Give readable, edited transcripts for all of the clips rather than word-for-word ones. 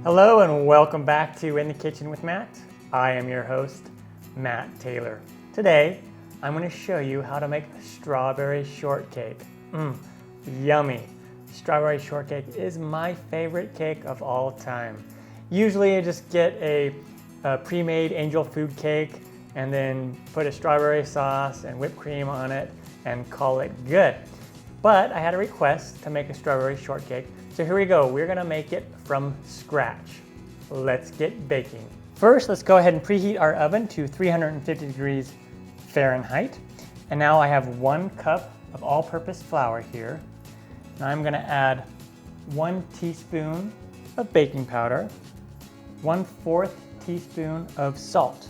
Hello and welcome back to In the Kitchen with Matt. I am your host, Matt Taylor. Today, I'm going to show you how to make a strawberry shortcake. Yummy. Strawberry shortcake is my favorite cake of all time. Usually I just get a pre-made angel food cake and then put a strawberry sauce and whipped cream on it and call it good. But I had a request to make a strawberry shortcake. So here we go, we're gonna make it from scratch. Let's get baking. First, let's go ahead and preheat our oven to 350 degrees Fahrenheit. And now I have 1 cup of all-purpose flour here. Now I'm gonna add 1 teaspoon of baking powder, 1/4 teaspoon of salt.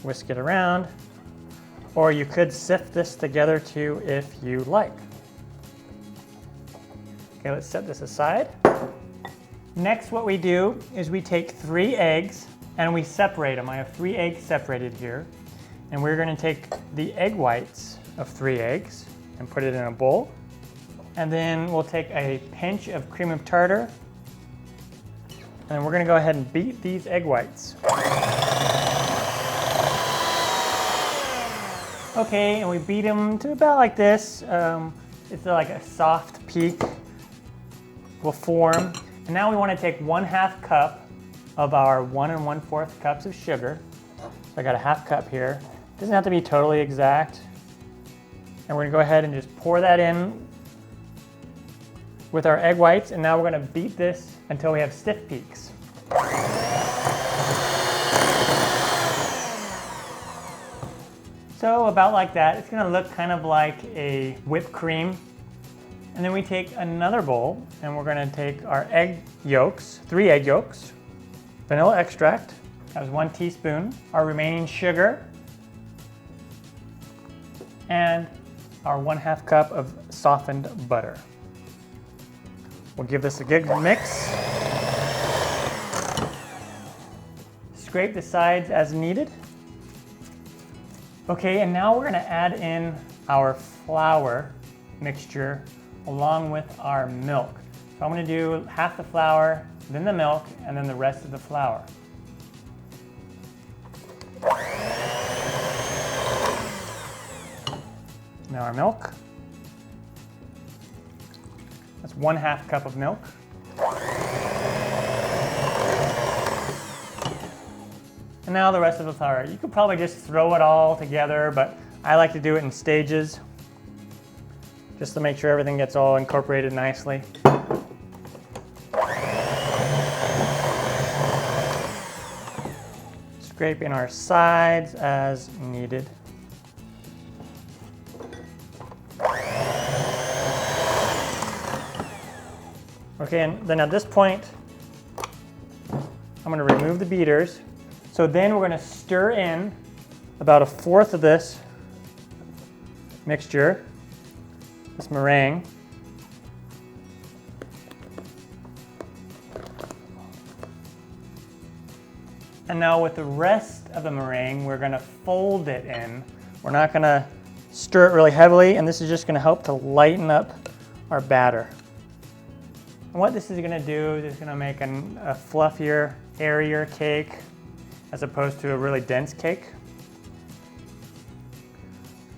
Whisk it around, or you could sift this together too if you like. Okay, let's set this aside. Next, what we do is we take 3 eggs and we separate them. I have 3 eggs separated here. And we're gonna take the egg whites of 3 eggs and put it in a bowl. And then we'll take a pinch of cream of tartar. And we're gonna go ahead and beat these egg whites. Okay, and we beat them to about like this. It's like a soft peak will form. And now we want to take 1/2 cup of our 1 1/4 cups of sugar. So I got a 1/2 cup here. Doesn't have to be totally exact. And we're gonna go ahead and just pour that in with our egg whites. And now we're gonna beat this until we have stiff peaks. So about like that. It's gonna look kind of like a whipped cream. And then we take another bowl and we're gonna take our egg yolks, 3 egg yolks, vanilla extract, that was 1 teaspoon, our remaining sugar, and our 1/2 cup of softened butter. We'll give this a good mix. Scrape the sides as needed. Okay, and now we're gonna add in our flour mixture along with our milk. So I'm gonna do half the flour, then the milk, and then the rest of the flour. Now our milk. That's 1/2 cup of milk. And now the rest of the flour. You could probably just throw it all together, but I like to do it in stages, just to make sure everything gets all incorporated nicely. Scrape in our sides as needed. Okay, and then at this point, I'm gonna remove the beaters. So then we're gonna stir in about 1/4 of this mixture, this meringue. And now with the rest of the meringue, we're gonna fold it in. We're not gonna stir it really heavily, and this is just gonna help to lighten up our batter. And what this is gonna do is it's gonna make a fluffier, airier cake as opposed to a really dense cake.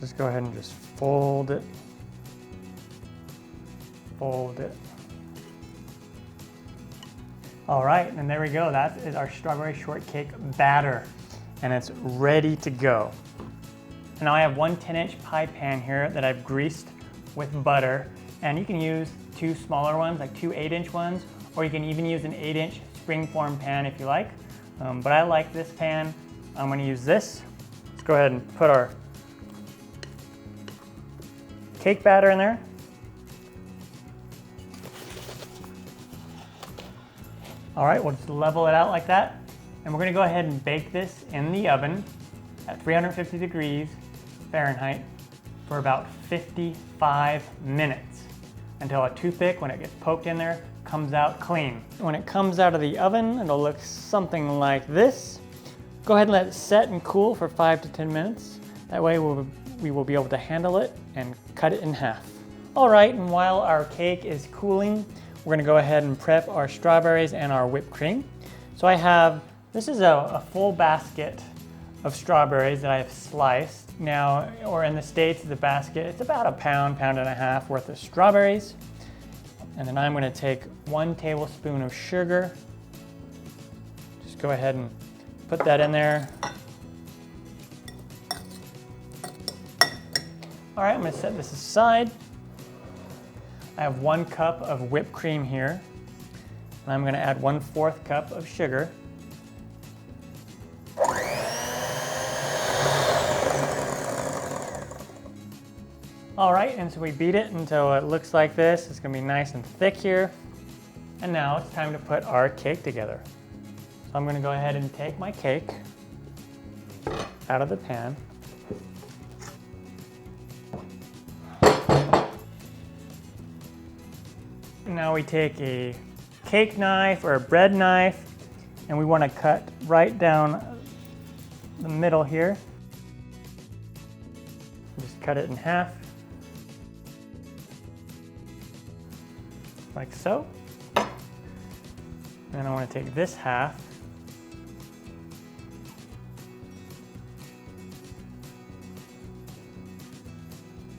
Just go ahead and just fold it. Fold it. All right, and there we go. That is our strawberry shortcake batter, and it's ready to go. And now I have 1 10-inch pie pan here that I've greased with butter, and you can use 2 smaller ones, like 2 8-inch ones, or you can even use an 8-inch springform pan if you like. But I like this pan. I'm gonna use this. Let's go ahead and put our cake batter in there. All right, we'll just level it out like that. And we're gonna go ahead and bake this in the oven at 350 degrees Fahrenheit for about 55 minutes until a toothpick, when it gets poked in there, comes out clean. When it comes out of the oven, it'll look something like this. Go ahead and let it set and cool for 5 to 10 minutes. That way we will be able to handle it and cut it in half. All right, and while our cake is cooling, we're gonna go ahead and prep our strawberries and our whipped cream. So I have, this is a full basket of strawberries that I have sliced. Now, or in the States, the basket, it's about a pound, pound and a half worth of strawberries. And then I'm gonna take 1 tablespoon of sugar. Just go ahead and put that in there. All right, I'm gonna set this aside. I have 1 cup of whipped cream here. And I'm gonna add 1/4 cup of sugar. All right, and so we beat it until it looks like this. It's gonna be nice and thick here. And now it's time to put our cake together. So I'm gonna go ahead and take my cake out of the pan. Now we take a cake knife or a bread knife, and we want to cut right down the middle here. Just cut it in half, like so. And I want to take this half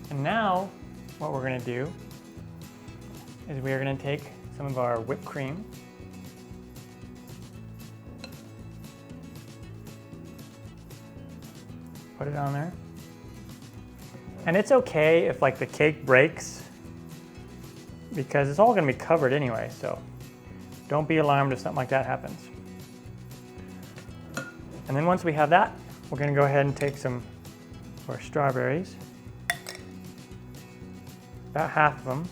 and now what we're going to do is we are going to take some of our whipped cream, put it on there. And it's okay if like the cake breaks because it's all going to be covered anyway, so don't be alarmed if something like that happens. And then once we have that, we're going to go ahead and take some of our strawberries, about half of them.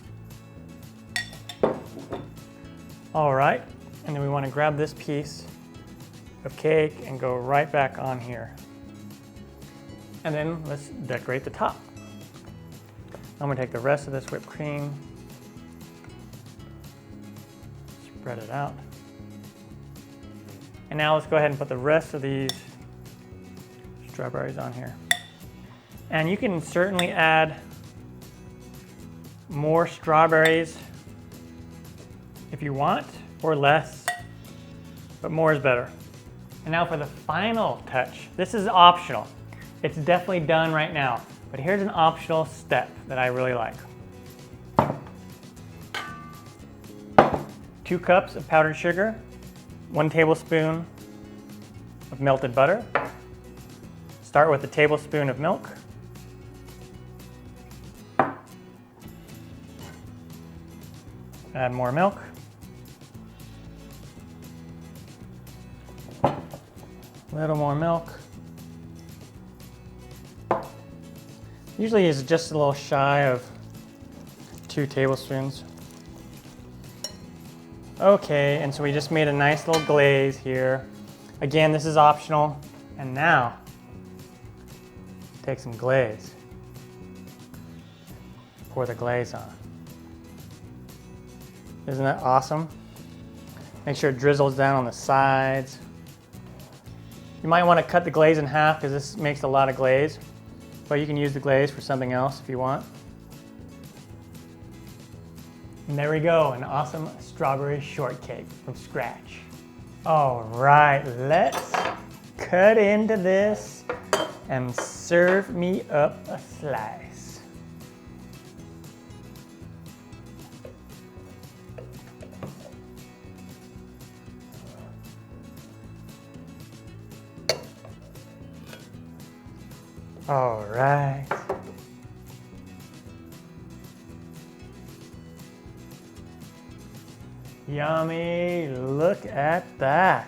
All right, and then we want to grab this piece of cake and go right back on here. And then let's decorate the top. I'm gonna take the rest of this whipped cream, spread it out. And now let's go ahead and put the rest of these strawberries on here. And you can certainly add more strawberries if you want, or less, but more is better. And now for the final touch. This is optional. It's definitely done right now, but here's an optional step that I really like. 2 cups of powdered sugar, 1 tablespoon of melted butter. Start with a tablespoon of milk. Add more milk. A little more milk. Usually it's just a little shy of 2 tablespoons. Okay, and so we just made a nice little glaze here. Again, this is optional. And now, take some glaze. Pour the glaze on. Isn't that awesome? Make sure it drizzles down on the sides. You might want to cut the glaze in half because this makes a lot of glaze, but you can use the glaze for something else if you want. And there we go, an awesome strawberry shortcake from scratch. All right, let's cut into this and serve me up a slice. All right. Yummy, look at that.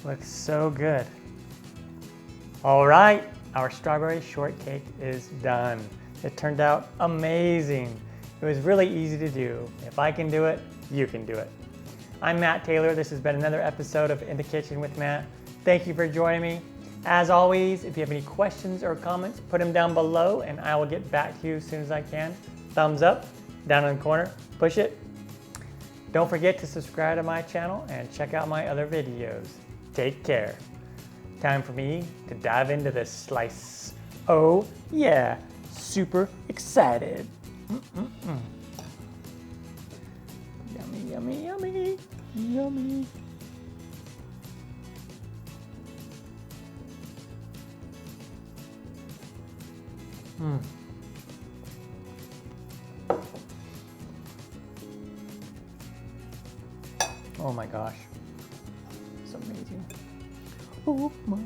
Looks so good. All right, our strawberry shortcake is done. It turned out amazing. It was really easy to do. If I can do it, you can do it. I'm Matt Taylor. This has been another episode of In the Kitchen with Matt. Thank you for joining me. As always, if you have any questions or comments, put them down below and I will get back to you as soon as I can. Thumbs up, down in the corner, push it. Don't forget to subscribe to my channel and check out my other videos. Take care. Time for me to dive into this slice. Oh yeah, super excited. Yummy, yummy, yummy. Mm. Oh my gosh, it's amazing. Oh my.